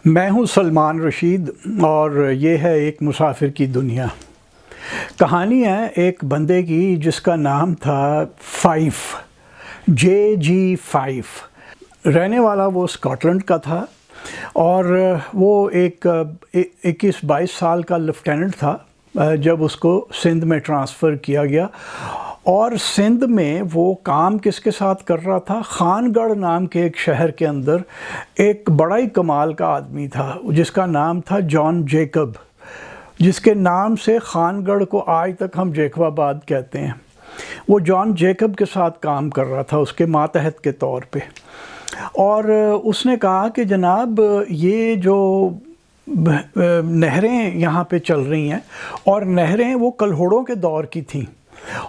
میں ہوں سلمان رشید اور یہ ہے ایک مسافر کی دنیا۔ کہانی ہے ایک بندے کی جس کا نام تھا JG5۔ رہنے والا وہ اسکاٹ لینڈ کا تھا اور وہ ایک 21-22 سال کا لیفٹیننٹ تھا جب اس کو سندھ میں ٹرانسفر کیا گیا۔ اور سندھ میں وہ کام کس کے ساتھ کر رہا تھا؟ خان گڑھ نام کے ایک شہر کے اندر ایک بڑا ہی کمال کا آدمی تھا جس کا نام تھا جان جیکب، جس کے نام سے خان گڑھ کو آج تک ہم جیکب آباد کہتے ہیں۔ وہ جان جیکب کے ساتھ کام کر رہا تھا اس کے ماتحت کے طور پہ، اور اس نے کہا کہ جناب یہ جو نہریں یہاں پہ چل رہی ہیں، اور نہریں وہ کلہوڑوں کے دور کی تھیں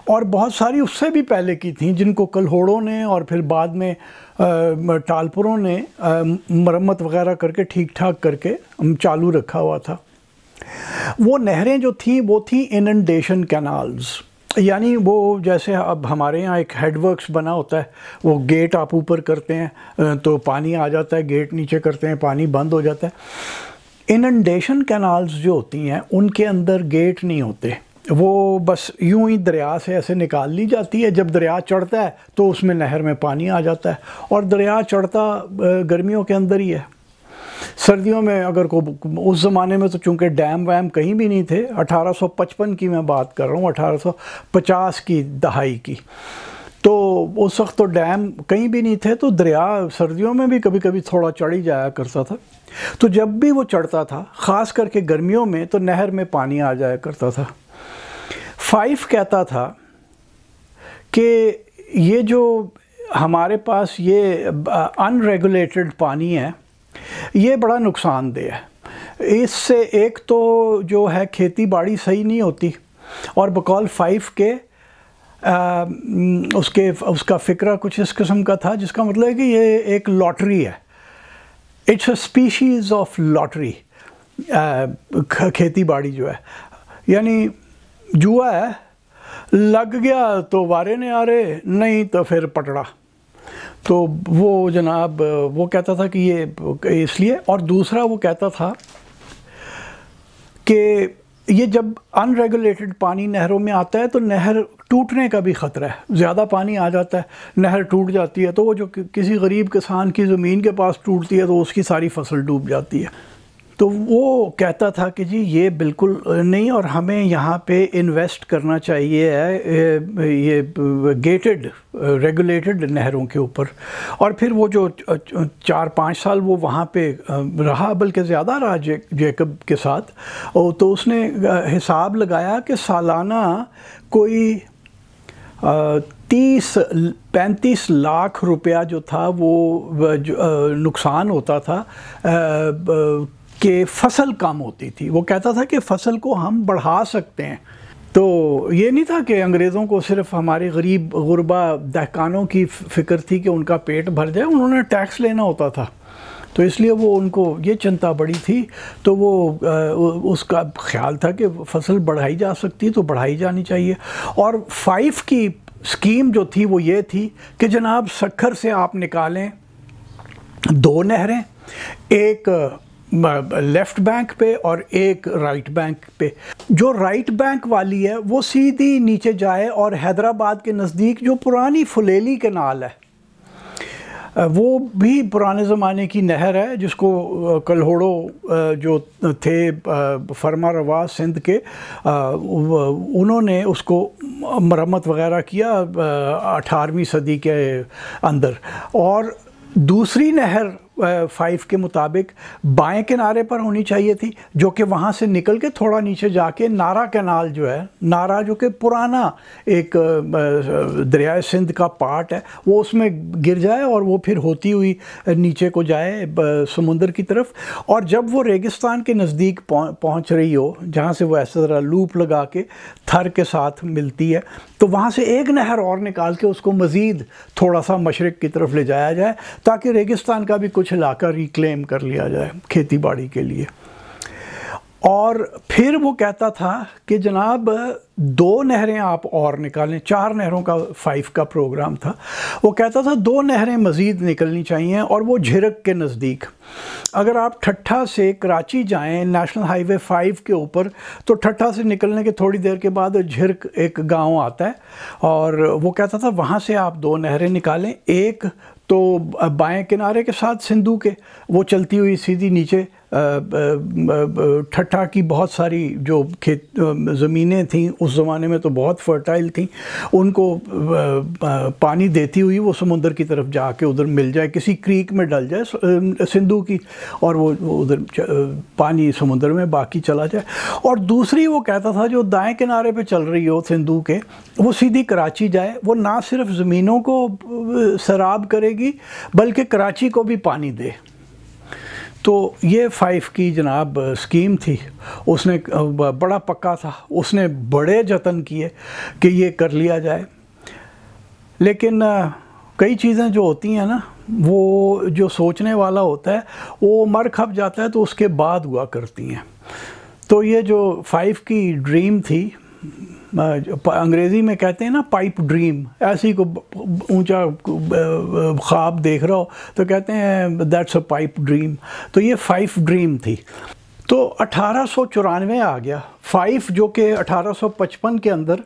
اور بہت ساری اس سے بھی پہلے کی تھیں جن کو کلہوڑوں نے اور پھر بعد میں ٹالپوروں نے مرمت وغیرہ کر کے ٹھیک ٹھاک کر کے چالو رکھا ہوا تھا۔ وہ نہریں جو تھیں وہ تھیں اننڈیشن کینالز، یعنی وہ جیسے اب ہمارے یہاں ایک ہیڈ ورکس بنا ہوتا ہے، وہ گیٹ آپ اوپر کرتے ہیں تو پانی آ جاتا ہے، گیٹ نیچے کرتے ہیں پانی بند ہو جاتا ہے۔ اننڈیشن کینالز جو ہوتی ہیں ان کے اندر گیٹ نہیں ہوتے، وہ بس یوں ہی دریا سے ایسے نکال لی جاتی ہے۔ جب دریا چڑھتا ہے تو اس میں نہر میں پانی آ جاتا ہے، اور دریا چڑھتا گرمیوں کے اندر ہی ہے۔ سردیوں میں اگر اس زمانے میں تو چونکہ ڈیم ویم کہیں بھی نہیں تھے، 1855 کی میں بات کر رہا ہوں، 1850 کی دہائی کی، تو اس وقت تو ڈیم کہیں بھی نہیں تھے، تو دریا سردیوں میں بھی کبھی کبھی تھوڑا چڑھ ہی جایا کرتا تھا۔ تو جب بھی وہ چڑھتا تھا، خاص کر کے گرمیوں میں، تو نہر میں پانی آ جایا کرتا تھا۔ 5 کہتا تھا کہ یہ جو ہمارے پاس یہ ان ریگولیٹڈ پانی ہے یہ بڑا نقصان دہ ہے۔ اس سے ایک تو جو ہے کھیتی باڑی صحیح نہیں ہوتی، اور بقول 5 کے اس کا فکرہ کچھ اس قسم کا تھا جس کا مطلب ہے کہ یہ ایک لاٹری ہے، it's a species of lottery. کھیتی باڑی جو ہے یعنی جوا ہے، لگ گیا تو وارے نے آرے، نہیں تو پھر پٹڑا۔ تو وہ جناب وہ کہتا تھا کہ یہ اس لیے، اور دوسرا وہ کہتا تھا کہ یہ جب ان ریگولیٹڈ پانی نہروں میں آتا ہے تو نہر ٹوٹنے کا بھی خطرہ ہے۔ زیادہ پانی آ جاتا ہے، نہر ٹوٹ جاتی ہے، تو وہ جو کسی غریب کسان کی زمین کے پاس ٹوٹتی ہے تو اس کی ساری فصل ڈوب جاتی ہے۔ تو وہ کہتا تھا کہ جی یہ بالکل نہیں، اور ہمیں یہاں پہ انویسٹ کرنا چاہیے یہ گیٹڈ ریگولیٹڈ نہروں کے اوپر۔ اور پھر وہ جو 4-5 سال وہ وہاں پہ رہا، بلکہ زیادہ رہا جیکب کے ساتھ، تو اس نے حساب لگایا کہ سالانہ کوئی 30-35 لاکھ روپیہ جو تھا وہ نقصان ہوتا تھا کہ فصل کم ہوتی تھی۔ وہ کہتا تھا کہ فصل کو ہم بڑھا سکتے ہیں۔ تو یہ نہیں تھا کہ انگریزوں کو صرف ہمارے غریب غربا دہقانوں کی فکر تھی کہ ان کا پیٹ بھر جائے، انہوں نے ٹیکس لینا ہوتا تھا، تو اس لیے وہ ان کو یہ چنتا بڑی تھی، تو وہ اس کا خیال تھا کہ فصل بڑھائی جا سکتی تو بڑھائی جانی چاہیے۔ اور 5 کی اسکیم جو تھی وہ یہ تھی کہ جناب سکھر سے آپ نکالیں 2 نہریں، ایک لیفٹ بینک پہ اور ایک رائٹ بینک پہ۔ جو رائٹ بینک والی ہے وہ سیدھی نیچے جائے اور حیدرآباد کے نزدیک جو پرانی فلیلی کینال ہے، وہ بھی پرانے زمانے کی نہر ہے جس کو کلہوڑوں جو تھے فرما روا سندھ کے، انہوں نے اس کو مرمت وغیرہ کیا 18ویں صدی کے اندر۔ اور دوسری نہر 5 کے مطابق بائیں کنارے پر ہونی چاہیے تھی، جو کہ وہاں سے نکل کے تھوڑا نیچے جا کے نارا کینال جو ہے، نارا جو کہ پرانا ایک دریائے سندھ کا پارٹ ہے، وہ اس میں گر جائے اور وہ پھر ہوتی ہوئی نیچے کو جائے سمندر کی طرف۔ اور جب وہ ریگستان کے نزدیک پہنچ رہی ہو، جہاں سے وہ ایسے طرح لوپ لگا کے تھر کے ساتھ ملتی ہے، تو وہاں سے ایک نہر اور نکال کے اس کو مزید تھوڑا سا مشرق کی طرف لے جایا جائے، تاکہ ریگستان کا بھی کچھ علاقہ ریکلیم کر لیا جائے کھیتی باڑی کے لیے۔ اور پھر وہ کہتا تھا کہ جناب 2 نہریں آپ اور نکالیں، 4 نہروں کا 5 کا پروگرام تھا۔ وہ کہتا تھا 2 نہریں مزید نکلنی چاہیے، اور وہ جھرک کے نزدیک۔ اگر آپ ٹھٹھہ سے کراچی جائیں نیشنل ہائی وے 5 کے اوپر، تو ٹھٹھہ سے نکلنے کے تھوڑی دیر کے بعد جھرک ایک گاؤں آتا ہے، اور وہ کہتا تھا وہاں سے آپ 2 نہریں نکالیں، ایک تو بائیں کنارے کے ساتھ سندھو کے، وہ چلتی ہوئی سیدھی نیچے ٹھٹھہ کی بہت ساری جو زمینیں تھیں اس زمانے میں تو بہت فرٹائل تھیں، ان کو پانی دیتی ہوئی وہ سمندر کی طرف جا کے ادھر مل جائے، کسی کریک میں ڈل جائے سندھو کی، اور وہ ادھر پانی سمندر میں باقی چلا جائے۔ اور دوسری وہ کہتا تھا جو دائیں کنارے پہ چل رہی ہو سندھو کے، وہ سیدھی کراچی جائے، وہ نہ صرف زمینوں کو سیراب کرے گی بلکہ کراچی کو بھی پانی دے۔ تو یہ 5 کی جناب اسکیم تھی، اس نے بڑا پکا تھا، اس نے بڑے جتن کیے کہ یہ کر لیا جائے، لیکن کئی چیزیں جو ہوتی ہیں نا، وہ جو سوچنے والا ہوتا ہے وہ مر کھپ جاتا ہے تو اس کے بعد ہوا کرتی ہیں۔ تو یہ جو 5 کی ڈریم تھی، انگریزی میں کہتے ہیں نا پائپ ڈریم، ایسی کو اونچا خواب دیکھ رہا ہو تو کہتے ہیں دیٹس اے پائپ ڈریم۔ تو یہ 5 ڈریم تھی۔ تو 1894 آ گیا، 5 جو کہ 1855 کے اندر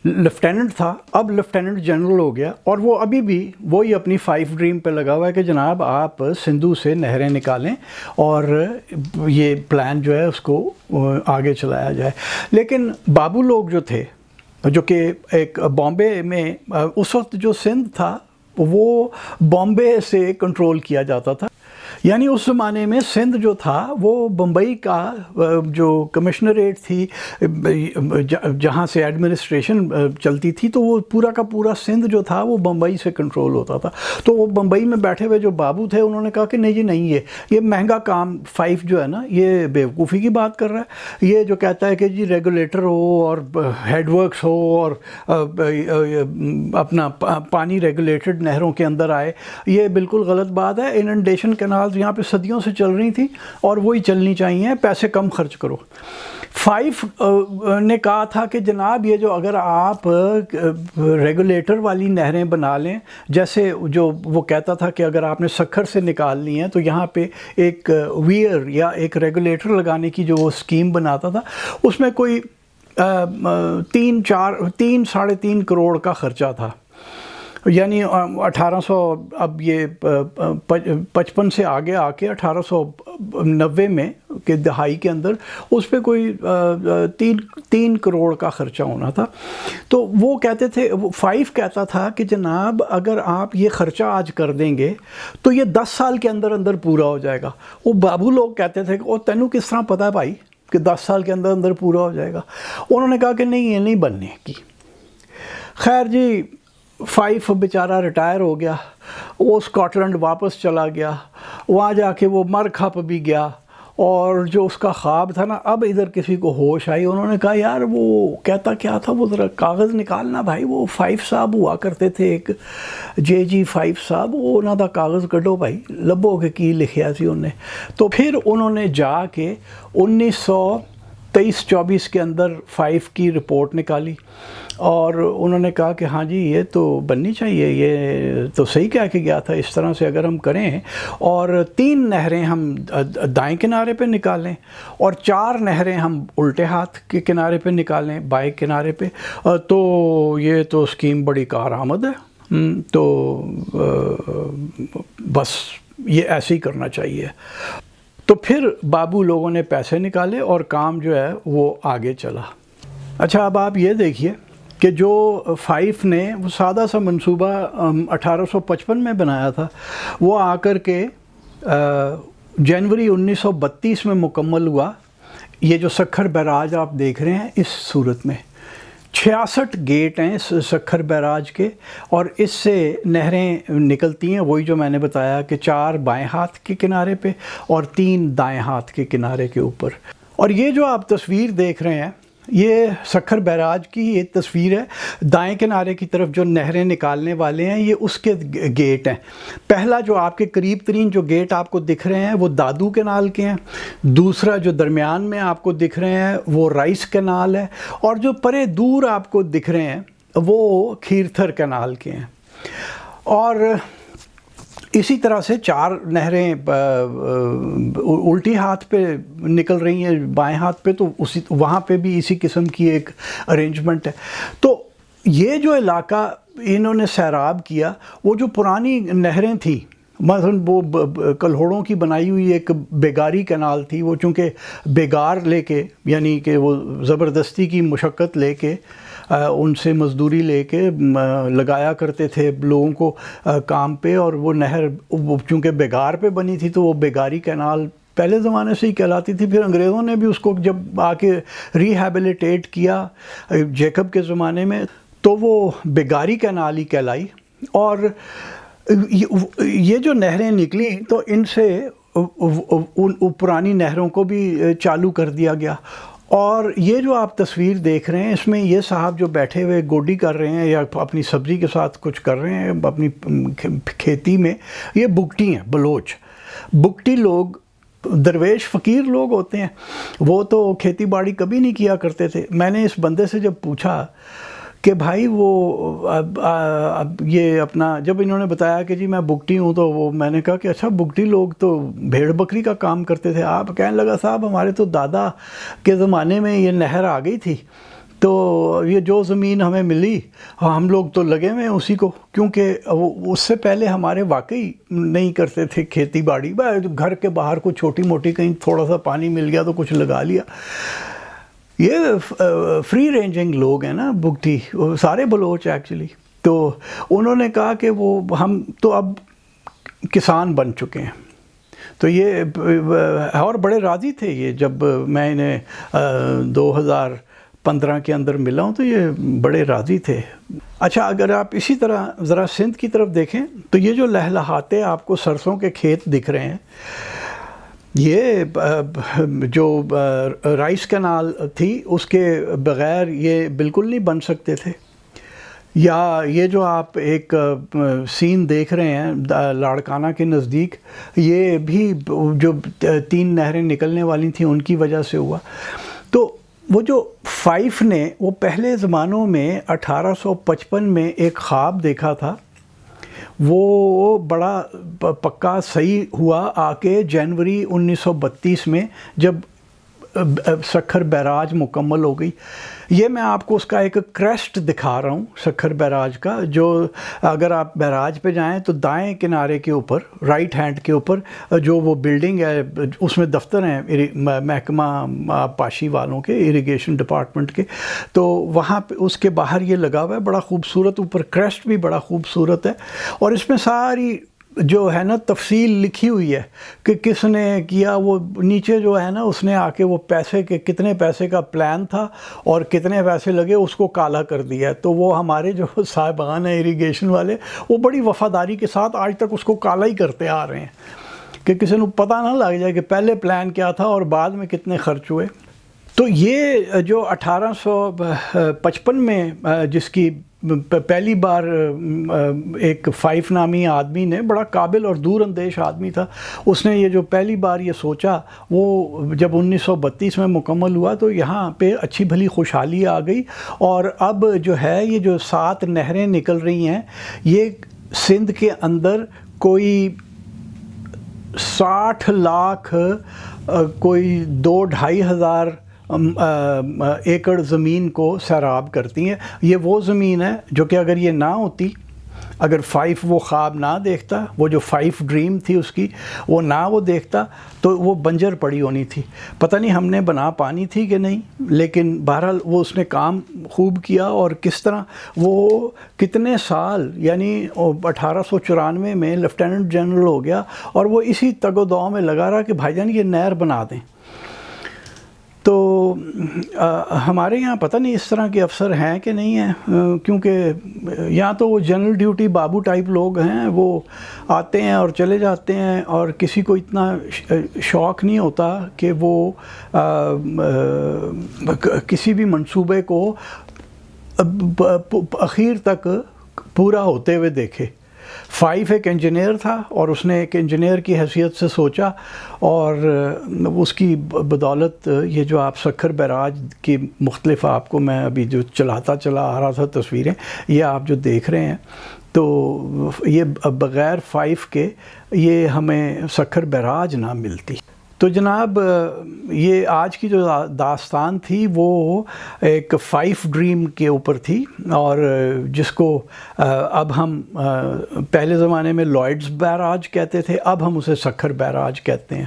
لیفٹیننٹ تھا، اب لیفٹیننٹ جنرل ہو گیا، اور وہ ابھی بھی وہی اپنی 5 ڈریم پہ لگا ہوا ہے کہ جناب آپ سندھو سے نہریں نکالیں اور یہ پلان جو ہے اس کو آگے چلایا جائے۔ لیکن بابو لوگ جو تھے، جو کہ ایک بامبے میں اس وقت جو سندھ تھا وہ بامبے سے کنٹرول کیا جاتا تھا، یعنی اس زمانے میں سندھ جو تھا وہ بمبئی کا جو کمشنریٹ تھی جہاں سے ایڈمنسٹریشن چلتی تھی، تو وہ پورا کا پورا سندھ جو تھا وہ بمبئی سے کنٹرول ہوتا تھا۔ تو وہ بمبئی میں بیٹھے ہوئے جو بابو تھے انہوں نے کہا کہ نہیں جی نہیں، یہ مہنگا کام 5 جو ہے نا یہ بیوقوفی کی بات کر رہا ہے، یہ جو کہتا ہے کہ جی ریگولیٹر ہو اور ہیڈ ورکس ہو اور اپنا پانی ریگولیٹڈ نہروں کے اندر آئے، یہ بالکل غلط بات ہے۔ اننڈیشن کینال یہاں پہ صدیوں سے چل رہی تھی اور وہی چلنی چاہیے، پیسے کم خرچ کرو۔ 5 نے کہا تھا کہ جناب یہ جو اگر آپ ریگولیٹر والی نہریں بنا لیں، جیسے جو وہ کہتا تھا کہ اگر آپ نے سکھر سے نکالنی ہے تو یہاں پہ ایک ویئر یا ایک ریگولیٹر لگانے کی جو وہ اسکیم بناتا تھا، اس میں کوئی 3-3.5 کروڑ کا خرچہ تھا، یعنی 1800 اب یہ 55 سے آگے آ کے 1890 میں کے دہائی کے اندر اس پہ کوئی 3 کروڑ کا خرچہ ہونا تھا۔ تو وہ کہتے تھے، 5 کہتا تھا کہ جناب اگر آپ یہ خرچہ آج کر دیں گے تو یہ 10 سال کے اندر اندر پورا ہو جائے گا۔ وہ بابو لوگ کہتے تھے کہ تینوں کس طرح پتہ ہے بھائی کہ 10 سال کے اندر اندر پورا ہو جائے گا؟ انہوں نے کہا کہ نہیں، یہ نہیں بننے کی۔ خیر جی، 5 بیچارہ ریٹائر ہو گیا، وہ اسکاٹ لینڈ واپس چلا گیا، وہاں جا کے وہ مر کھپ بھی گیا، اور جو اس کا خواب تھا نا، اب ادھر کسی کو ہوش آئی، انہوں نے کہا یار وہ کہتا کیا تھا، وہ ذرا کاغذ نکالنا بھائی، وہ 5 صاحب ہوا کرتے تھے، ایک جے 5 صاحب، وہ انہوں دا کاغذ کڈو بھائی، لبو کہ کی لکھیا سی انہیں۔ تو پھر انہوں نے جا کے 1923-24 کے اندر 5 کی رپورٹ نکالی، اور انہوں نے کہا کہ ہاں جی یہ تو بننی چاہیے، یہ تو صحیح کہہ کے گیا تھا، اس طرح سے اگر ہم کریں اور 3 نہریں ہم دائیں کنارے پہ نکالیں اور 4 نہریں ہم الٹے ہاتھ کے کنارے پہ نکالیں، بائیں کنارے پہ، تو یہ تو اسکیم بڑی کارآمد ہے، تو بس یہ ایسے ہی کرنا چاہیے۔ تو پھر بابو لوگوں نے پیسے نکالے اور کام جو ہے وہ آگے چلا۔ اچھا، اب آپ یہ دیکھیے کہ جو 5 نے وہ سادہ سا منصوبہ 1855 میں بنایا تھا، وہ آ کر کے جنوری 1932 میں مکمل ہوا۔ یہ جو سکھر بیراج آپ دیکھ رہے ہیں، اس صورت میں 66 گیٹ ہیں سکھر بیراج کے، اور اس سے نہریں نکلتی ہیں، وہی جو میں نے بتایا کہ 4 بائیں ہاتھ کے کنارے پہ اور 3 دائیں ہاتھ کے کنارے کے اوپر۔ اور یہ جو آپ تصویر دیکھ رہے ہیں، یہ سکھر بیراج کی یہ تصویر ہے. دائیں کنارے کی طرف جو نہریں نکالنے والے ہیں یہ اس کے گیٹ ہیں. پہلا جو آپ کے قریب ترین جو گیٹ آپ کو دکھ رہے ہیں وہ دادو کینال کے ہیں. دوسرا جو درمیان میں آپ کو دکھ رہے ہیں وہ رائس کینال ہے. اور جو پرے دور آپ کو دکھ رہے ہیں وہ کھیرتھر کینال کے ہیں. اور اسی طرح سے 4 نہریں الٹی ہاتھ پہ نکل رہی ہیں بائیں ہاتھ پہ، تو وہاں پہ بھی اسی قسم کی ایک ارینجمنٹ ہے. تو یہ جو علاقہ انہوں نے سیراب کیا، وہ جو پرانی نہریں تھیں، مثلا وہ کلہوڑوں کی بنائی ہوئی ایک بیگاری کینال تھی، وہ چونکہ بیگار لے کے، یعنی کہ وہ زبردستی کی مشقت لے کے، ان سے مزدوری لے کے لگایا کرتے تھے لوگوں کو کام پہ، اور وہ نہر چونکہ بیگار پہ بنی تھی تو وہ بیگاری کینال پہلے زمانے سے ہی کہلاتی تھی. پھر انگریزوں نے بھی اس کو جب آ کے ریہیبلیٹیٹ کیا جیکب کے زمانے میں تو وہ بیگاری کینال ہی کہلائی. اور یہ جو نہریں نکلیں تو ان سے ان پرانی نہروں کو بھی چالو کر دیا گیا. اور یہ جو آپ تصویر دیکھ رہے ہیں اس میں یہ صاحب جو بیٹھے ہوئے گوڈی کر رہے ہیں یا اپنی سبزی کے ساتھ کچھ کر رہے ہیں اپنی کھیتی میں، یہ بگٹی ہیں، بلوچ. بگٹی لوگ درویش فقیر لوگ ہوتے ہیں، وہ تو کھیتی باڑی کبھی نہیں کیا کرتے تھے. میں نے اس بندے سے جب پوچھا کہ بھائی وہ اب یہ اپنا، جب انہوں نے بتایا کہ جی میں بگٹی ہوں، تو وہ میں نے کہا کہ اچھا بگٹی لوگ تو بھیڑ بکری کا کام کرتے تھے. آپ کہنے لگا صاحب ہمارے تو دادا کے زمانے میں یہ نہر آ گئی تھی، تو یہ جو زمین ہمیں ملی ہم لوگ تو لگے ہوئے ہیں اسی کو، کیونکہ اس سے پہلے ہمارے واقعی نہیں کرتے تھے کھیتی باڑی. گھر کے باہر کوئی چھوٹی موٹی کہیں تھوڑا سا پانی مل گیا تو کچھ لگا لیا. یہ فری رینجنگ لوگ ہیں نا بگٹی، سارے بلوچ ایکچولی. تو انہوں نے کہا کہ وہ ہم تو اب کسان بن چکے ہیں. تو یہ اور بڑے راضی تھے یہ، جب میں انہیں 2015 کے اندر ملا ہوں تو یہ بڑے راضی تھے. اچھا اگر آپ اسی طرح ذرا سندھ کی طرف دیکھیں تو یہ جو لہلہاتے آپ کو سرسوں کے کھیت دکھ رہے ہیں، یہ جو رائس کینال تھی اس کے بغیر یہ بالکل نہیں بن سکتے تھے. یا یہ جو آپ ایک سین دیکھ رہے ہیں لاڑکانہ کے نزدیک، یہ بھی جو 3 نہریں نکلنے والی تھیں ان کی وجہ سے ہوا. تو وہ جو فائف نے وہ پہلے زمانوں میں 1855 میں ایک خواب دیکھا تھا، وہ بڑا پکا صحیح ہوا آ کے جنوری 1932 میں جب سکھر بیراج مکمل ہو گئی. یہ میں آپ کو اس کا ایک کریسٹ دکھا رہا ہوں سکھر بیراج کا، جو اگر آپ بیراج پہ جائیں تو دائیں کنارے کے اوپر رائٹ ہینڈ کے اوپر جو وہ بلڈنگ ہے اس میں دفتر ہیں محکمہ پاشی والوں کے، اریگیشن ڈپارٹمنٹ کے. تو وہاں پہ اس کے باہر یہ لگا ہوا ہے بڑا خوبصورت، اوپر کریسٹ بھی بڑا خوبصورت ہے. اور اس میں ساری جو ہے نا تفصیل لکھی ہوئی ہے کہ کس نے کیا. وہ نیچے جو ہے نا اس نے آ کے وہ پیسے کے کتنے پیسے کا پلان تھا اور کتنے پیسے لگے اس کو کالا کر دیا. تو وہ ہمارے جو صاحبان ہیں اریگیشن والے، وہ بڑی وفاداری کے ساتھ آج تک اس کو کالا ہی کرتے آ رہے ہیں کہ کسی کو پتہ نہ لگ جائے کہ پہلے پلان کیا تھا اور بعد میں کتنے خرچ ہوئے. تو یہ جو 1855 میں جس کی پہلی بار ایک فائف نامی آدمی نے، بڑا قابل اور دور اندیش آدمی تھا، اس نے یہ جو پہلی بار یہ سوچا، وہ جب 1932 میں مکمل ہوا تو یہاں پہ اچھی بھلی خوشحالی آ گئی. اور اب جو ہے یہ جو 7 نہریں نکل رہی ہیں، یہ سندھ کے اندر کوئی 60 لاکھ کوئی 2-2.5 ہزار ایکڑ زمین کو سیراب کرتی ہیں. یہ وہ زمین ہے جو کہ اگر یہ نہ ہوتی، اگر فائف وہ خواب نہ دیکھتا، وہ جو فائف ڈریم تھی اس کی وہ نہ وہ دیکھتا تو وہ بنجر پڑی ہونی تھی. پتہ نہیں ہم نے بنا پانی تھی کہ نہیں، لیکن بہرحال وہ اس نے کام خوب کیا. اور کس طرح وہ کتنے سال، یعنی 1894 میں لیفٹیننٹ جنرل ہو گیا اور وہ اسی تگ و دو میں لگا رہا کہ بھائی جان یہ نہر بنا دیں. تو ہمارے یہاں پتہ نہیں اس طرح کے افسر ہیں کہ نہیں ہیں، کیونکہ یہاں تو وہ جنرل ڈیوٹی بابو ٹائپ لوگ ہیں، وہ آتے ہیں اور چلے جاتے ہیں، اور کسی کو اتنا شوق نہیں ہوتا کہ وہ کسی بھی منصوبے کو اخیر تک پورا ہوتے ہوئے دیکھے۔ 5 ایک انجینئر تھا، اور اس نے ایک انجینئر کی حیثیت سے سوچا، اور اس کی بدولت یہ جو آپ سکھر بیراج کی مختلف آپ کو میں ابھی جو چلاتا چلا آ رہا تھا تصویریں، یہ آپ جو دیکھ رہے ہیں، تو یہ بغیر 5 کے یہ ہمیں سکھر بیراج نہ ملتی۔ تو جناب یہ آج کی جو داستان تھی وہ ایک 5 ڈریم کے اوپر تھی، اور جس کو اب ہم پہلے زمانے میں لوئڈز بیراج کہتے تھے، اب ہم اسے سکھر بیراج کہتے ہیں۔